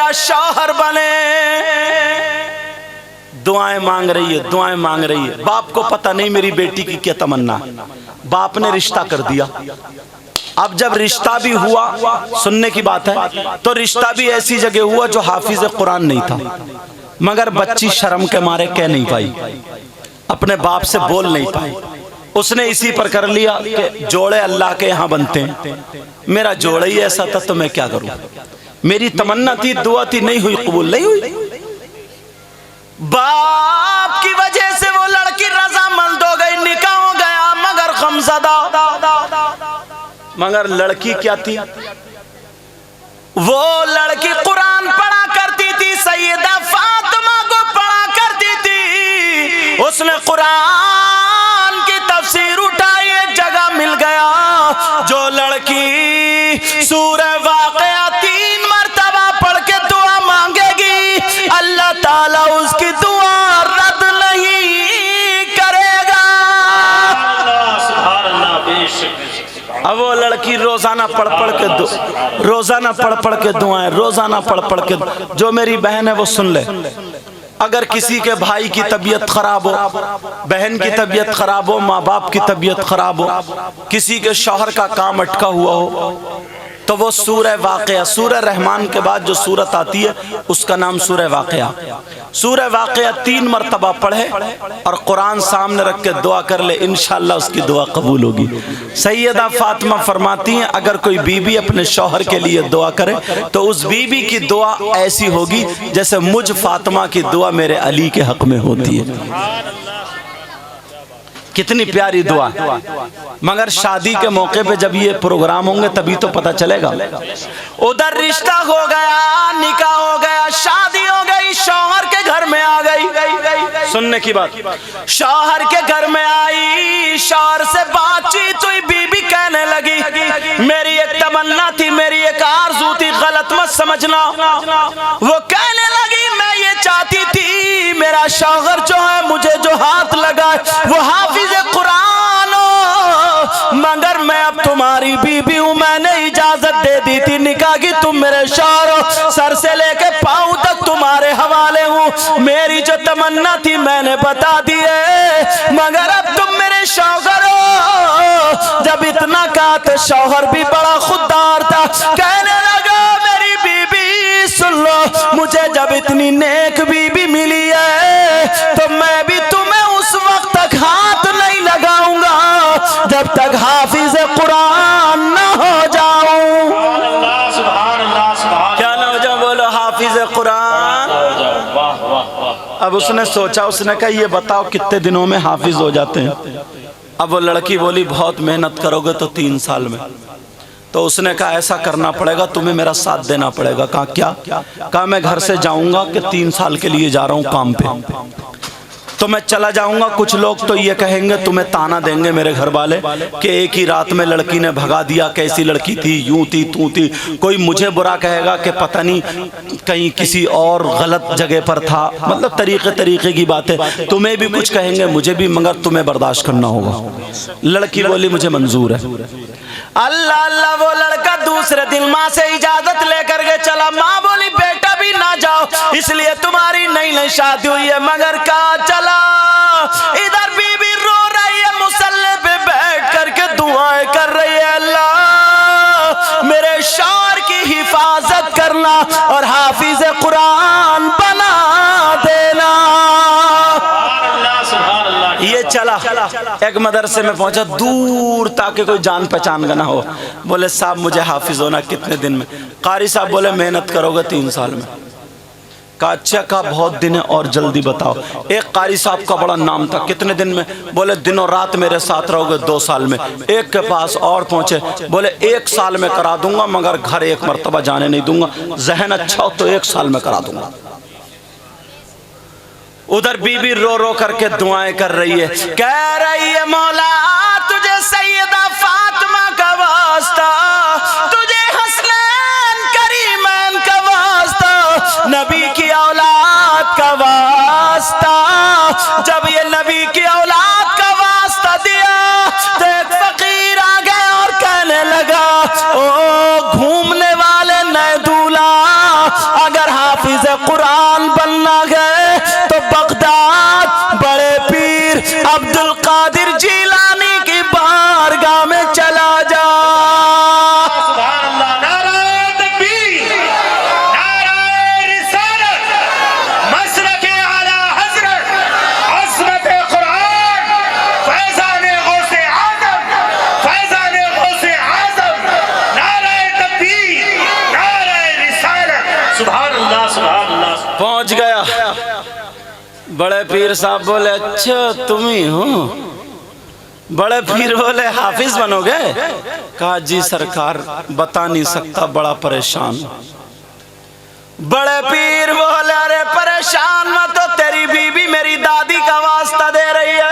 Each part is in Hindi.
मेरा शौहर बने। दुआएं मांग रही है, दुआएं मांग रही है। बाप को पता नहीं मेरी बेटी की क्या तमन्ना। बाप ने रिश्ता कर दिया। अब जब रिश्ता भी हुआ, सुनने की बात है, तो रिश्ता भी ऐसी जगह हुआ जो हाफिज कुरान नहीं था, मगर बच्ची शर्म के मारे कह नहीं पाई, अपने बाप से बोल नहीं पाई। उसने इसी पर कर लिया कि जोड़े अल्लाह के यहाँ बनते हैं, मेरा जोड़ा ही ऐसा था तो मैं क्या करूं। मेरी तमन्ना थी, दुआ थी, नहीं हुई, कबूल नहीं हुई। बाप की वजह से वो लड़की रजामंद हो गई, निकाह हो गया, मगर गमज़दा। मगर लड़की क्या थी? वो लड़की कुरान पढ़ा करती थी, सैयदा फातिमा को पढ़ा करती थी। उसने कुरान की तफसीर उठाई, एक जगह मिल गया जो लड़की सूरह वाक़िया 3 मरतबा पढ़ के दुआ मांगेगी, अल्लाह ताला उसकी दुआ रद्द नहीं करेगा। अब वो लड़की रोजाना पढ़ पढ़ के दुआएं, रोजाना पढ़ पढ़ के। जो मेरी बहन है वो सुन ले, अगर किसी के भाई की तबीयत खराब हो, बहन की तबीयत खराब हो, माँ बाप की तबीयत खराब हो, किसी के शौहर का काम अटका हुआ हो, तो वो सूरह वाक़िया, सूरह रहमान के बाद जो सूरत आती है उसका नाम सूरह वाक़िया। सूरह वाक़िया 3 मरतबा पढ़े और कुरान सामने रख के दुआ कर ले, इंशाअल्लाह उसकी दुआ कबूल होगी। सैयदा फातिमा फरमाती हैं, अगर कोई बीबी अपने शौहर के लिए दुआ करे तो उस बीबी की दुआ ऐसी होगी जैसे मुझ फातिमा की दुआ मेरे अली के हक में होती है। कितनी प्यारी दुआ। मगर शादी के मौके पे जब ये प्रोग्राम होंगे तभी तो पता चलेगा। उधर रिश्ता हो गया, निकाह हो गया, शादी हो गई, शौहर के घर में आ गई। सुनने की बात, शौहर के घर में आई, शौहर से बातचीत हुई, बीबी कहने लगी मेरी एक तमन्ना थी, मेरी एक आरज़ू थी, गलत मत समझना। वो कहने लगी मैं ये चाहती थी मेरा शौहर जो है मुझे जो हाथ लगा वो हाफिज कुरान हो, मगर मैं अब तुम्हारी बीबी हूं, मैंने इजाजत दे दी थी निकाह की, तुम मेरे शौहर हो, सर से लेके पांव तक तुम्हारे हवाले हूं। मेरी जो तमन्ना थी मैंने बता दी है, मगर अब तुम मेरे शौहर हो। जब इतना कहा तो शौहर भी बड़ा खुददार था, कहने लगा मेरी बीबी सुन लो, मुझे जब इतनी नेक बीबी मिली है तो मैं भी तुम्हें उस वक्त तक हाथ नहीं लगाऊंगा जब तक हाफिज कुरान न हो जाऊं। क्या ना हो जाऊं? बोलो हाफिज कुरान। अब उसने सोचा, उसने कहा ये बताओ कितने दिनों में हाफिज हो जाते हैं? अब वो लड़की बोली बहुत मेहनत करोगे तो 3 साल में। तो उसने कहा ऐसा करना पड़ेगा, तुम्हें मेरा साथ देना पड़ेगा। कहा क्या? कहा मैं घर से जाऊंगा कि 3 साल के लिए जा रहा हूं काम पे, तो मैं चला जाऊंगा। कुछ लोग तो ये कहेंगे, तुम्हें ताना देंगे मेरे घर वाले कि एक ही रात में लड़की ने भगा दिया, कैसी लड़की थी, यूं थी तू थी। कोई मुझे बुरा कहेगा कि पता नहीं कहीं किसी और गलत जगह पर था, मतलब तरीके की बात है। तुम्हें भी कुछ कहेंगे, मुझे भी, मगर तुम्हें बर्दाश्त करना होगा। लड़की बोली मुझे मंजूर है। अल्लाह अल्लाह, वो लड़का दूसरे दिन माँ से इजाजत लेकर के चला। माँ बोली बेटा भी ना जाओ, इसलिए तुम्हारी नई शादी हुई है। मगर कहा चला, इधर बीबी रो रही है, मुसल्ले पे बैठ करके दुआएं कर रही है, अल्लाह मेरे शौहर की हिफाजत करना और हाफिज कुरान बना देना। ये चला, एक मदरसे में पहुंचा, दूर ताकि कोई जान पहचान का ना हो। बोले साहब मुझे हाफिज होना कितने दिन में? कारी साहब बोले मेहनत करोगे 3 साल में। का अच्छा, का बहुत दिन है और जल्दी बताओ। एक कारी साहब का बड़ा नाम था, कितने दिन में? बोले दिनों रात मेरे साथ रहोगे 2 साल में। एक के पास और पहुंचे, बोले 1 साल में करा दूंगा, मगर घर 1 मरतबा जाने नहीं दूंगा, जहन अच्छा हो तो 1 साल में करा दूंगा। उधर बीबी रो रो करके दुआएं कर रही है, कह रही है मौला तुझे सैयदा फातिमा का वास्ता, तुझे हसनैन करीमैन का वास्ता, नबी की औलाद का वास्ता। जब ये नबी की औलाद का वास्ता दिया तो एक फकीर आ गया और कहने लगा ओ घूमने वाले नए दूल्हा, अगर कुरान बनना है तो बगदाद बड़े पीर अब्दुल कादिर जिलानी की बारगाह में चला जा। पहुंच गया। बड़े पीर साहब बोले अच्छा तुम ही हो? बड़े पीर बोले हाफिज बनोगे? कहा जी सरकार बता नहीं सकता, बड़ा परेशान। बड़े पीर बोले अरे परेशान मत तो तेरी बीवी मेरी दादी का वास्ता दे रही है,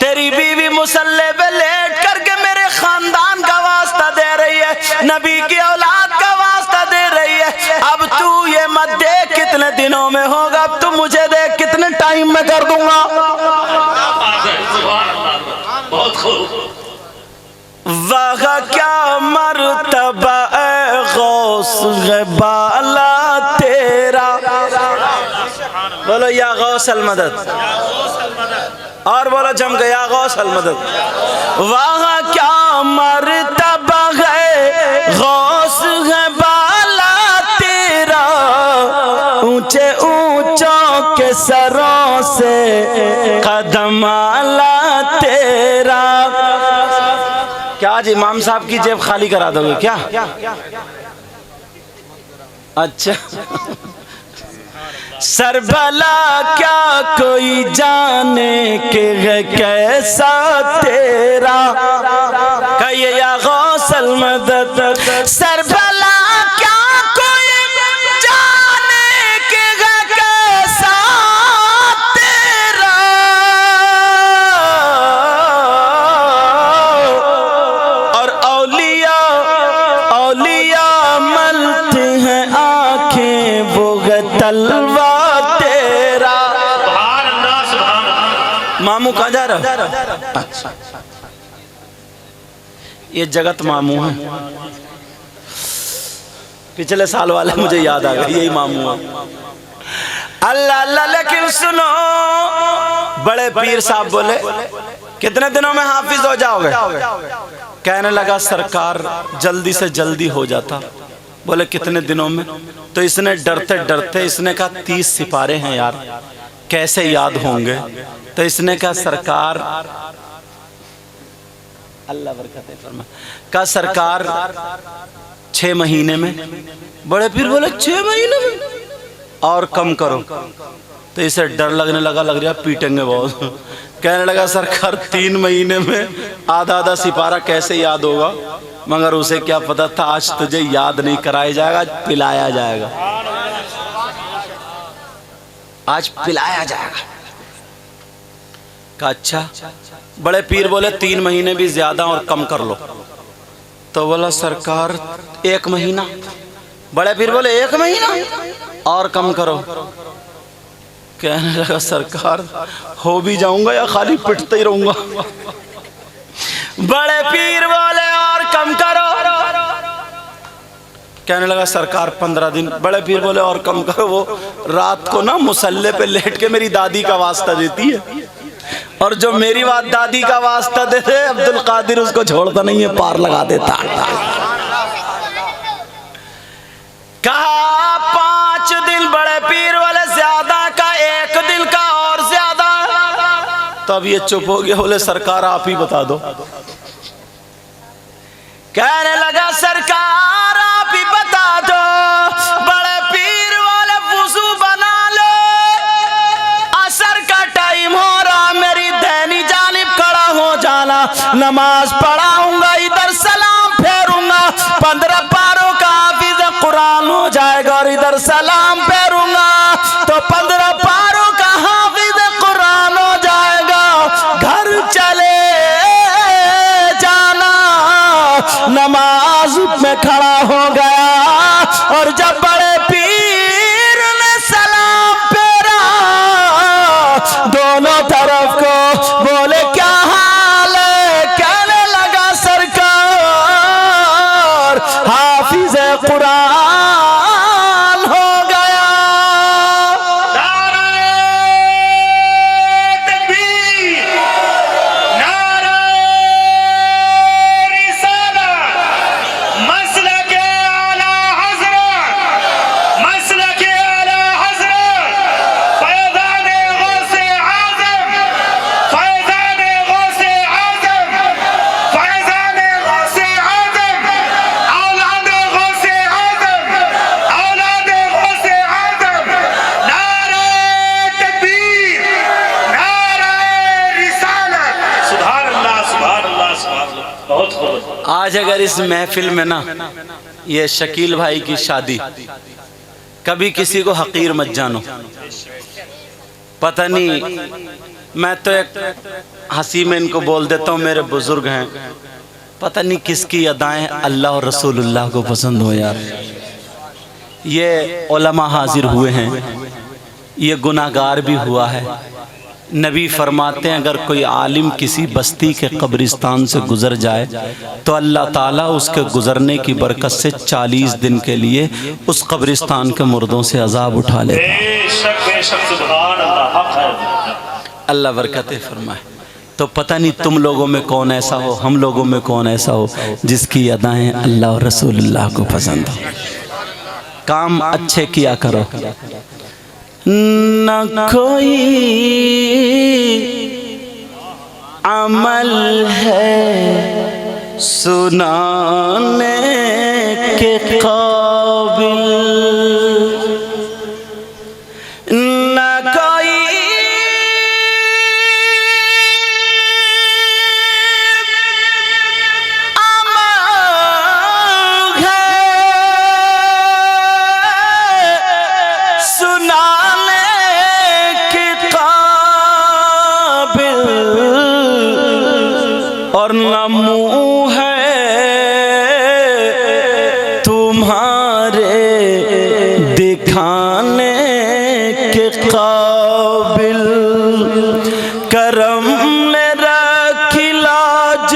तेरी बीवी मुसल्ले पे लेट करके मेरे खानदान का वास्ता दे रही है, नबी की औलाद का वास्ता दे रही है। अब तू ये मत देख कितने दिनों में होगा, अब तू मुझे देख कितने टाइम में कर दूंगा। बहुत खूब। वाह क्या मर्तबा गौस है बाला तेरा, बोलो या गौस अल मदद, और बोलो जम गया गौस अल मदद। वाह क्या मर्तबा है गौस है बाला तेरा, ऊंचे ऊंचों के सरों से कदम आला तेरा। क्या आज इमाम साहब की जेब खाली करा दोगे क्या? अच्छा सरबला क्या कोई जाने के है कैसा तेरा, कहिए या गौसल मदद। सरबला क्या कोई जाने के है कैसा तेरा, और औलिया औलिया मलते हैं आंखें वो है तलवा तेरा। मामू कहाँ जा रहा? अच्छा ये जगत मामू है, पिछले साल वाले मुझे याद आ गए, यही मामू है। अल्लाह अल्लाह। लेकिन सुनो, बड़े पीर साहब बोले कितने दिनों में हाफिज हो जाओगे? कहने लगा सरकार जल्दी से जल्दी हो जाता। बोले कितने दिनों में? तो इसने डरते डरते इसने कहा 30 सिपारे हैं यार, कैसे याद होंगे? तो इसने कहा सरकार, अल्लाह बरकत फरमा, कहा सरकार 6 महीने में। बड़े पीर बोले 6 महीने में? और कम करो। तो इसे डर लगने लगा, लग रहा पीटेंगे बहुत। कहने लगा सरकार 3 महीने में आधा आधा सिपारा कैसे याद होगा? मगर उसे क्या पता था आज तुझे याद नहीं कराया जाएगा, आज पिलाया जाएगा, आज पिलाया जाएगा। कहा अच्छा। बड़े पीर बोले 3 महीने भी ज्यादा और कम कर लो। तो बोला सरकार 1 महीना। बड़े पीर बोले 1 महीना और कम करो। कहने लगा सरकार हो भी जाऊंगा या खाली पिटते ही रहूंगा? बड़े पीर बोले और कम करो। कहने लगा सरकार 15 दिन। बड़े पीर बोले और कम करो। वो रात को ना मुसल्ले पे लेट के मेरी दादी का वास्ता देती है, और जो मेरी बात दादी का वास्ता देते अब्दुल कादिर उसको छोड़ता नहीं है, पार लगा देता। कहा 5 दिन। बड़े पीर वाले ज्यादा का 1 दिन का और ज्यादा। तब ये चुप हो गया। बोले सरकार आप ही बता दो। कहने लगा सरकार आप ही बता दो। बड़े पीर वाले वुजू बना लो, असर का टाइम हो रहा, मेरी दैनी जानिब खड़ा हो जाना, नमाज पढ़ाऊंगा, इधर सलाम फेरूंगा, 15 पारों का हाफिज कुरान हो जाएगा, और इधर सलाम फेरूंगा तो 15 पारों का हाफिज कुरान हो जाएगा। घर चले जाना। नमाज में खड़ा हो गया, और जब बड़े पीर ने सलाम फेरा दोनों तरफ को, बोले क्या हाल है? कहने लगा सरकार हाफिज कुरान हो गया। आज अगर इस महफिल में ना ये शकील भाई की शादी, कभी किसी को हकीर मत जानो। पता नहीं, मैं तो एक हंसी में इनको बोल देता हूँ मेरे बुजुर्ग हैं, पता नहीं किसकी अदाएं अल्लाह और रसूलुल्लाह को पसंद हो यार। ये उलमा हाजिर हुए हैं, ये गुनाहगार भी हुआ है। नबी फरमाते हैं अगर कोई आलिम किसी बस्ती के कब्रिस्तान से गुजर जाए तो अल्लाह ताला उसके गुजरने की बरकत से 40 दिन के लिए उस कब्रिस्तान के मुर्दों से अजाब उठा ले। अल्लाह बरकत फरमाए। तो पता नहीं तुम लोगों में कौन ऐसा हो, हम लोगों में कौन ऐसा हो जिसकी अदाएं अल्लाह और रसूलुल्लाह को पसंद हो। काम अच्छे किया करो, न कोई अमल है सुनाने के काबिल, न कोई अमल है सुनाने और न मुँह है तुम्हारे दिखाने के काबिल। करम ने रखी लाज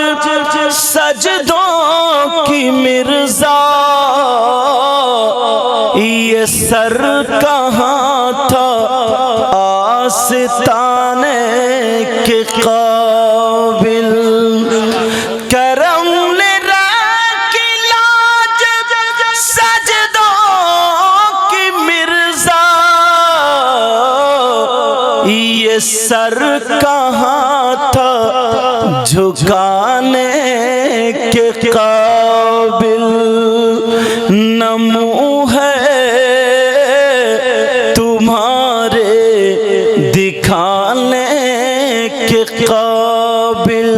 सजदों की मिर्जा, ये सर कहाँ था आस्ताने के काबिल। करम ने रखी लाज सजदों की मिर्जा, ये सर कहाँ था झुकाने के काबिल। न मुँह है तुम्हारे दिखाने के काबिल,